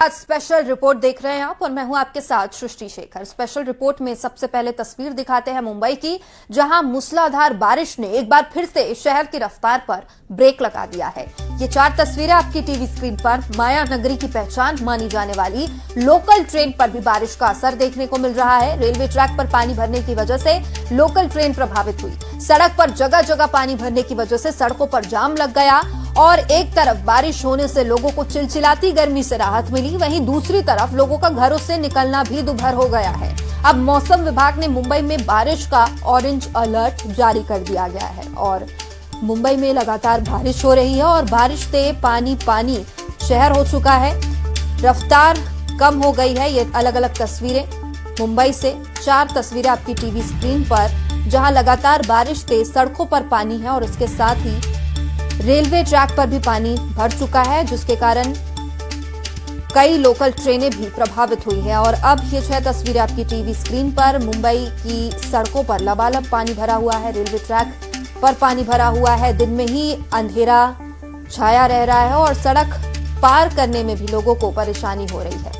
आज special report देख रहे हैं आप और मैं हूं आपके साथ सृष्टि शेखर। स्पेशल रिपोर्ट में सबसे पहले तस्वीर दिखाते हैं मुंबई की, जहां मूसलाधार बारिश ने एक बार फिर से शहर की रफ्तार पर ब्रेक लगा दिया है। ये 4 तस्वीरें आपकी टीवी स्क्रीन पर माया नगरी की पहचान मानी जाने वाली लोकल ट्रेन पर भी बारिश का असर देखने को मिल रहा है। रेलवे ट्रैक पर पानी भरने की वजह से लोकल ट्रेन प्रभावित हुई। सड़क पर जगह जगह पानी भरने की वजह से सड़कों पर जाम लग गया और एक तरफ बारिश होने से लोगों को चिलचिलाती गर्मी से राहत मिली, वहीं दूसरी तरफ लोगों का घरों से निकलना भी दुभर हो गया है। अब मौसम विभाग ने मुंबई में बारिश का ऑरेंज अलर्ट जारी कर दिया गया है और मुंबई में लगातार बारिश हो रही है और बारिश से पानी पानी शहर हो चुका है। रफ्तार कम हो गई है। ये अलग अलग तस्वीरें मुंबई से 4 तस्वीरें आपकी टीवी स्क्रीन पर, जहां लगातार बारिश से सड़कों पर पानी है और इसके साथ ही रेलवे ट्रैक पर भी पानी भर चुका है, जिसके कारण कई लोकल ट्रेनें भी प्रभावित हुई है। और अब ये 6 तस्वीरें आपकी टीवी स्क्रीन पर मुंबई की सड़कों पर लबालब पानी भरा हुआ है। रेलवे ट्रैक पर पानी भरा हुआ है। दिन में ही अंधेरा छाया रह रहा है और सड़क पार करने में भी लोगों को परेशानी हो रही है।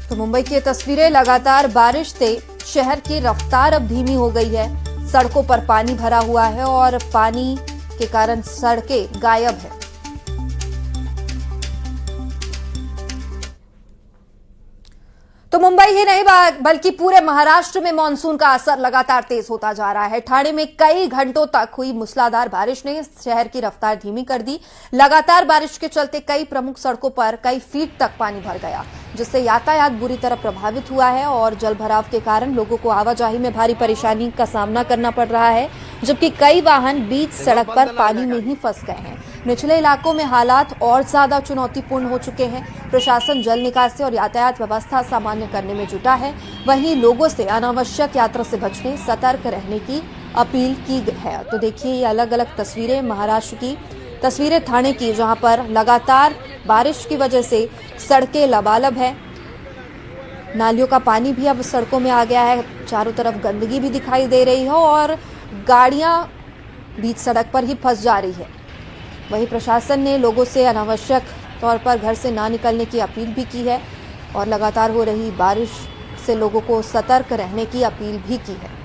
तो मुंबई की तस्वीरें, लगातार बारिश से शहर की रफ्तार अब धीमी हो गई है। सड़कों पर पानी भरा हुआ है और पानी के कारण सड़कें गायब है। तो मुंबई ही नहीं बल्कि पूरे महाराष्ट्र में मानसून का असर लगातार तेज होता जा रहा है। ठाणे में कई घंटों तक हुई मूसलाधार बारिश ने शहर की रफ्तार धीमी कर दी। लगातार बारिश के चलते कई प्रमुख सड़कों पर कई फीट तक पानी भर गया, जिससे यातायात बुरी तरह प्रभावित हुआ है और जलभराव के कारण लोगों को आवाजाही में भारी परेशानी का सामना करना पड़ रहा है, जबकि कई वाहन बीच सड़क पर पानी में ही फंस गए हैं। निचले इलाकों में हालात और ज्यादा चुनौतीपूर्ण हो चुके हैं। प्रशासन जल निकासी और यातायात व्यवस्था सामान्य करने में जुटा है। वहीं लोगों से अनावश्यक यात्रा से बचने, सतर्क रहने की अपील की है। तो देखिए, ये अलग अलग तस्वीरें महाराष्ट्र की तस्वीरें ठाणे की, जहां पर लगातार बारिश की वजह से सड़कें लबालब है। नालियों का पानी भी अब सड़कों में आ गया है। चारों तरफ गंदगी भी दिखाई दे रही है और गाड़ियां बीच सड़क पर ही फंस जा रही है। वहीं प्रशासन ने लोगों से अनावश्यक तौर पर घर से ना निकलने की अपील भी की है और लगातार हो रही बारिश से लोगों को सतर्क रहने की अपील भी की है।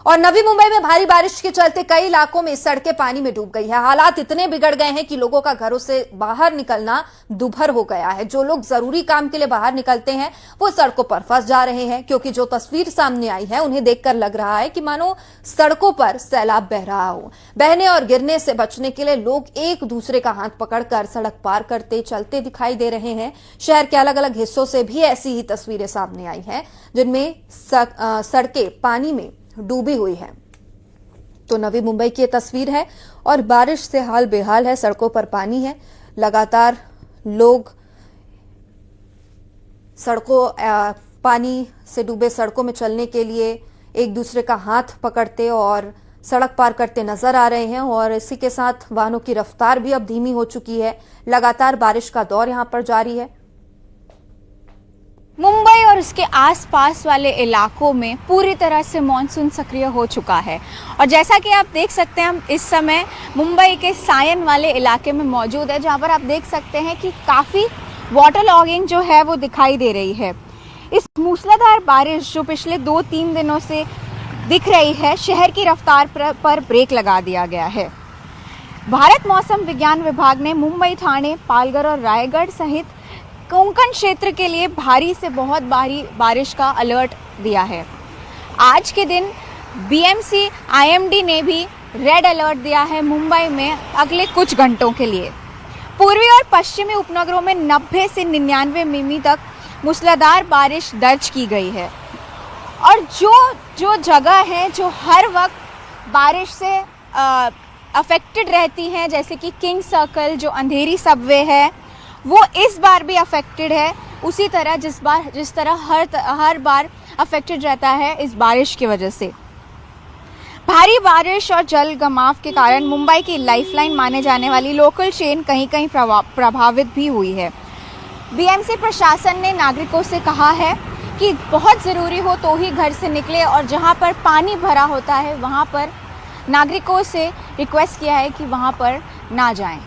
और नवी मुंबई में भारी बारिश के चलते कई इलाकों में सड़कें पानी में डूब गई है। हालात इतने बिगड़ गए हैं कि लोगों का घरों से बाहर निकलना दुभर हो गया है। जो लोग जरूरी काम के लिए बाहर निकलते हैं वो सड़कों पर फंस जा रहे हैं, क्योंकि जो तस्वीर सामने आई है उन्हें देखकर लग रहा है कि मानो सड़कों पर सैलाब बह रहा हो। बहने और गिरने से बचने के लिए लोग एक दूसरे का हाथ पकड़कर सड़क पार करते चलते दिखाई दे रहे हैं। शहर के अलग अलग हिस्सों से भी ऐसी ही तस्वीरें सामने आई हैं, जिनमें सड़कें पानी में डूबी हुई है। तो नवी मुंबई की ये तस्वीर है और बारिश से हाल बेहाल है। सड़कों पर पानी है। लगातार लोग पानी से डूबे सड़कों में चलने के लिए एक दूसरे का हाथ पकड़ते और सड़क पार करते नजर आ रहे हैं और इसी के साथ वाहनों की रफ्तार भी अब धीमी हो चुकी है। लगातार बारिश का दौर यहां पर जारी है। मुंबई और उसके आसपास वाले इलाकों में पूरी तरह से मानसून सक्रिय हो चुका है और जैसा कि आप देख सकते हैं, हम इस समय मुंबई के सायन वाले इलाके में मौजूद है, जहां पर आप देख सकते हैं कि काफ़ी वाटर लॉगिंग जो है वो दिखाई दे रही है। इस मूसलाधार बारिश जो पिछले 2-3 दिनों से दिख रही है, शहर की रफ्तार पर ब्रेक लगा दिया गया है। भारत मौसम विज्ञान विभाग ने मुंबई, ठाणे, पालघर और रायगढ़ सहित कोंकण क्षेत्र के लिए भारी से बहुत भारी बारिश का अलर्ट दिया है। आज के दिन बीएमसी आईएमडी ने भी रेड अलर्ट दिया है मुंबई में अगले कुछ घंटों के लिए। पूर्वी और पश्चिमी उपनगरों में 90 से 99 मिमी तक मूसलाधार बारिश दर्ज की गई है और जो जगह है जो हर वक्त बारिश से अफेक्टेड रहती हैं, जैसे कि किंग सर्कल, जो अंधेरी सबवे है, वो इस बार भी अफेक्टेड है उसी तरह जिस तरह हर बार अफेक्टेड रहता है इस बारिश की वजह से। भारी बारिश और जल जमाव के कारण मुंबई की लाइफलाइन माने जाने वाली लोकल ट्रेन कहीं कहीं प्रभावित भी हुई है। बीएमसी प्रशासन ने नागरिकों से कहा है कि बहुत ज़रूरी हो तो ही घर से निकले, और जहाँ पर पानी भरा होता है वहाँ पर नागरिकों से रिक्वेस्ट किया है कि वहाँ पर ना जाएं।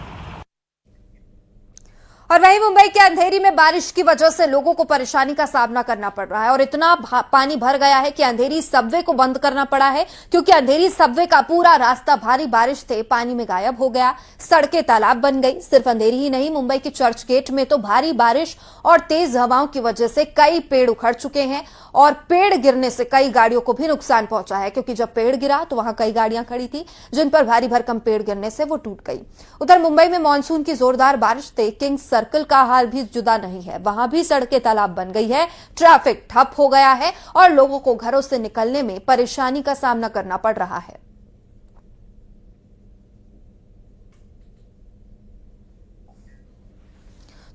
और वहीं मुंबई के अंधेरी में बारिश की वजह से लोगों को परेशानी का सामना करना पड़ रहा है और इतना पानी भर गया है कि अंधेरी सबवे को बंद करना पड़ा है, क्योंकि अंधेरी सबवे का पूरा रास्ता भारी बारिश से पानी में गायब हो गया। सड़कें तालाब बन गई। सिर्फ अंधेरी ही नहीं, मुंबई के चर्च गेट में तो भारी बारिश और तेज हवाओं की वजह से कई पेड़ उखड़ चुके हैं और पेड़ गिरने से कई गाड़ियों को भी नुकसान पहुंचा है, क्योंकि जब पेड़ गिरा तो वहां कई गाड़ियां खड़ी थी जिन पर भारी भरकम पेड़ गिरने से वो टूट गई। उधर मुंबई में मानसून की जोरदार बारिश से किंग्स सर्कल का हाल भी जुदा नहीं है। वहां भी सड़कें तालाब बन गई है, ट्रैफिक ठप हो गया है और लोगों को घरों से निकलने में परेशानी का सामना करना पड़ रहा है।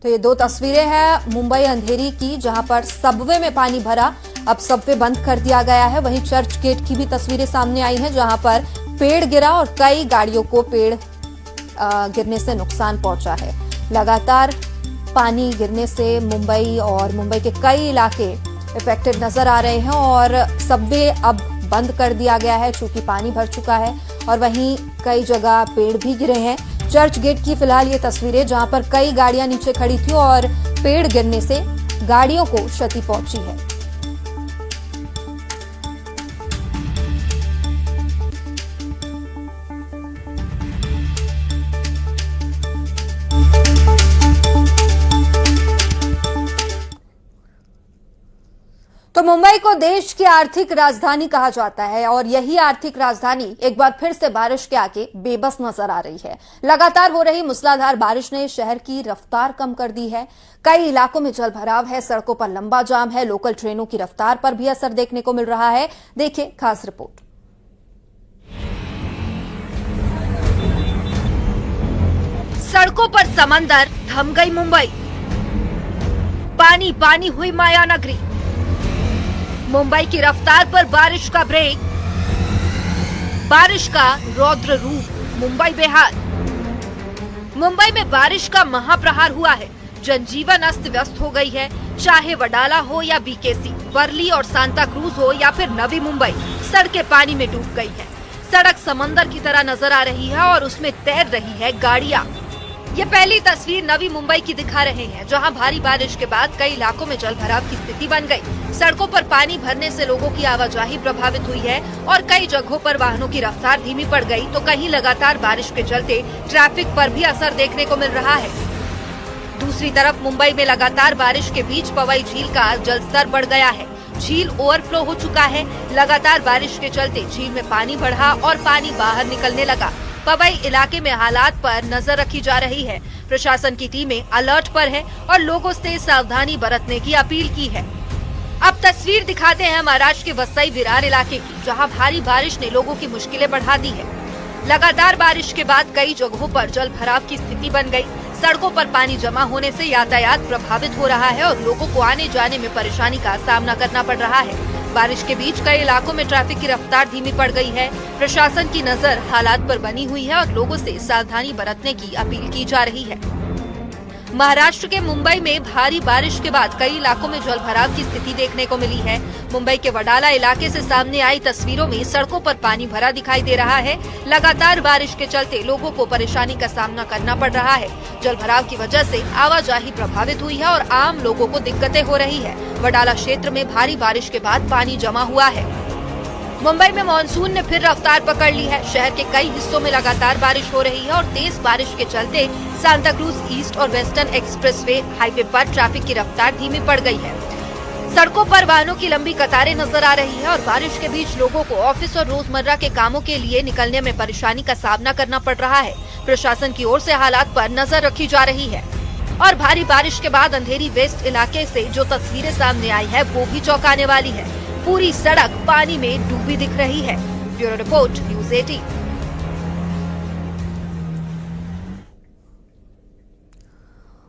तो ये दो तस्वीरें हैं मुंबई अंधेरी की, जहां पर सबवे में पानी भरा, अब सबवे बंद कर दिया गया है। वहीं चर्च गेट की भी तस्वीरें सामने आई हैं, जहां पर पेड़ गिरा और कई गाड़ियों को पेड़ गिरने से नुकसान पहुंचा है। लगातार पानी गिरने से मुंबई और मुंबई के कई इलाके इफेक्टेड नजर आ रहे हैं और सबवे अब बंद कर दिया गया है क्योंकि पानी भर चुका है। और वहीं कई जगह पेड़ भी गिरे हैं। चर्च गेट की फिलहाल ये तस्वीरें, जहां पर कई गाड़ियां नीचे खड़ी थी और पेड़ गिरने से गाड़ियों को क्षति पहुंची है। तो मुंबई को देश की आर्थिक राजधानी कहा जाता है और यही आर्थिक राजधानी एक बार फिर से बारिश के आगे बेबस नजर आ रही है। लगातार हो रही मूसलाधार बारिश ने शहर की रफ्तार कम कर दी है। कई इलाकों में जल भराव है, सड़कों पर लंबा जाम है, लोकल ट्रेनों की रफ्तार पर भी असर देखने को मिल रहा है। देखिए खास रिपोर्ट। सड़कों पर समंदर, थम गई मुंबई, पानी पानी हुई माया नगरी। मुंबई की रफ्तार पर बारिश का ब्रेक, बारिश का रौद्र रूप, मुंबई बेहाल। मुंबई में बारिश का महाप्रहार हुआ है। जनजीवन अस्त व्यस्त हो गई है। चाहे वडाला हो या बीकेसी, वर्ली और सांता क्रूज हो या फिर नवी मुंबई, सड़कें पानी में डूब गई है। सड़क समंदर की तरह नजर आ रही है और उसमें तैर रही है गाड़ियां। ये पहली तस्वीर नवी मुंबई की दिखा रहे हैं, जहां भारी बारिश के बाद कई इलाकों में जल भराव की स्थिति बन गई। सड़कों पर पानी भरने से लोगों की आवाजाही प्रभावित हुई है और कई जगहों पर वाहनों की रफ्तार धीमी पड़ गई, तो कहीं लगातार बारिश के चलते ट्रैफिक पर भी असर देखने को मिल रहा है। दूसरी तरफ मुंबई में लगातार बारिश के बीच पवई झील का जलस्तर बढ़ गया है। झील ओवरफ्लो हो चुका है। लगातार बारिश के चलते झील में पानी बढ़ा और पानी बाहर निकलने लगा। पवई इलाके में हालात पर नजर रखी जा रही है। प्रशासन की टीमें अलर्ट पर है और लोगों से सावधानी बरतने की अपील की है। अब तस्वीर दिखाते हैं महाराष्ट्र के वसई विरार इलाके की, जहां भारी बारिश ने लोगों की मुश्किलें बढ़ा दी है। लगातार बारिश के बाद कई जगहों पर जल भराव की स्थिति बन गई। सड़कों पर पानी जमा होने से यातायात प्रभावित हो रहा है और लोगों को आने जाने में परेशानी का सामना करना पड़ रहा है। बारिश के बीच कई इलाकों में ट्रैफिक की रफ्तार धीमी पड़ गई है। प्रशासन की नजर हालात पर बनी हुई है और लोगों से सावधानी बरतने की अपील की जा रही है। महाराष्ट्र के मुंबई में भारी बारिश के बाद कई इलाकों में जल भराव की स्थिति देखने को मिली है। मुंबई के वडाला इलाके से सामने आई तस्वीरों में सड़कों पर पानी भरा दिखाई दे रहा है। लगातार बारिश के चलते लोगों को परेशानी का सामना करना पड़ रहा है। जल भराव की वजह से आवाजाही प्रभावित हुई है और आम लोगों को दिक्कतें हो रही है। वडाला क्षेत्र में भारी बारिश के बाद पानी जमा हुआ है। मुंबई में मानसून ने फिर रफ्तार पकड़ ली है। शहर के कई हिस्सों में लगातार बारिश हो रही है और तेज बारिश के चलते सांता क्रूज ईस्ट और वेस्टर्न एक्सप्रेसवे हाईवे पर ट्रैफिक की रफ्तार धीमी पड़ गई है। सड़कों पर वाहनों की लंबी कतारें नजर आ रही है और बारिश के बीच लोगों को ऑफिस और रोजमर्रा के कामों के लिए निकलने में परेशानी का सामना करना पड़ रहा है। प्रशासन की ओर से हालात पर नजर रखी जा रही है और भारी बारिश के बाद अंधेरी वेस्ट इलाके से जो तस्वीरें सामने आई है वो भी चौंकाने वाली है। पूरी सड़क पानी में डूबी दिख रही है। Bureau report, news 18।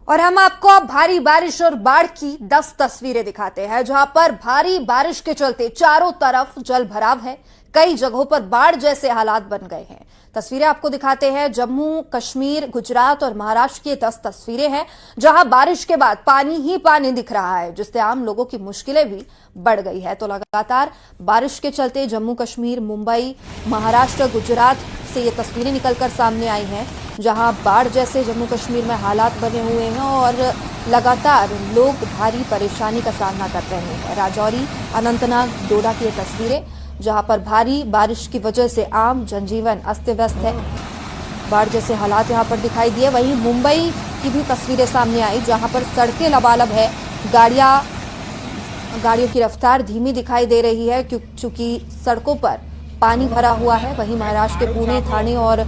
और हम आपको अब भारी बारिश और बाढ़ की 10 तस्वीरें दिखाते हैं, जहां पर भारी बारिश के चलते चारों तरफ जल भराव है। कई जगहों पर बाढ़ जैसे हालात बन गए हैं। तस्वीरें आपको दिखाते हैं। जम्मू कश्मीर, गुजरात और महाराष्ट्र की 10 तस्वीरें हैं जहां बारिश के बाद पानी ही पानी दिख रहा है, जिससे आम लोगों की मुश्किलें भी बढ़ गई है। तो लगातार बारिश के चलते जम्मू कश्मीर, मुंबई, महाराष्ट्र, गुजरात से ये तस्वीरें निकलकर सामने आई हैं जहां बाढ़ जैसे जम्मू कश्मीर में हालात बने हुए हैं और लगातार लोग भारी परेशानी का सामना कर रहे हैं। राजौरी, अनंतनाग, डोडा की ये तस्वीरें जहां पर भारी बारिश की वजह से आम जनजीवन अस्त व्यस्त है। बाढ़ जैसे हालात यहां पर दिखाई दिए। वहीं मुंबई की भी तस्वीरें सामने आई जहां पर सड़कें लबालब है, गाड़ियों की रफ्तार धीमी दिखाई दे रही है क्योंकि सड़कों पर पानी भरा हुआ है। वहीं महाराष्ट्र के पुणे, ठाणे और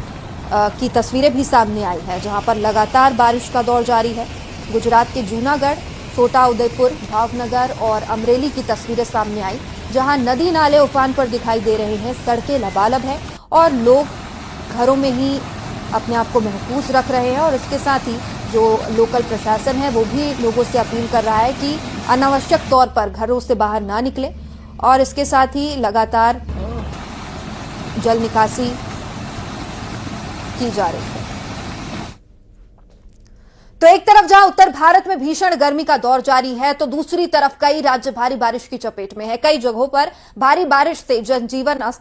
की तस्वीरें भी सामने आई है जहां पर लगातार बारिश का दौर जारी है। गुजरात के जूनागढ़, छोटा उदयपुर, भावनगर और अमरेली की तस्वीरें सामने आई जहां नदी नाले उफान पर दिखाई दे रहे हैं, सड़कें लबालब हैं और लोग घरों में ही अपने आप को महफूज रख रहे हैं। और इसके साथ ही जो लोकल प्रशासन है वो भी लोगों से अपील कर रहा है कि अनावश्यक तौर पर घरों से बाहर ना निकले और इसके साथ ही लगातार जल निकासी की जा रही है। तो एक तरफ जहां उत्तर भारत में भीषण गर्मी का दौर जारी है तो दूसरी तरफ कई राज्य भारी बारिश की चपेट में है। कई जगहों पर भारी बारिश से जनजीवन अस्त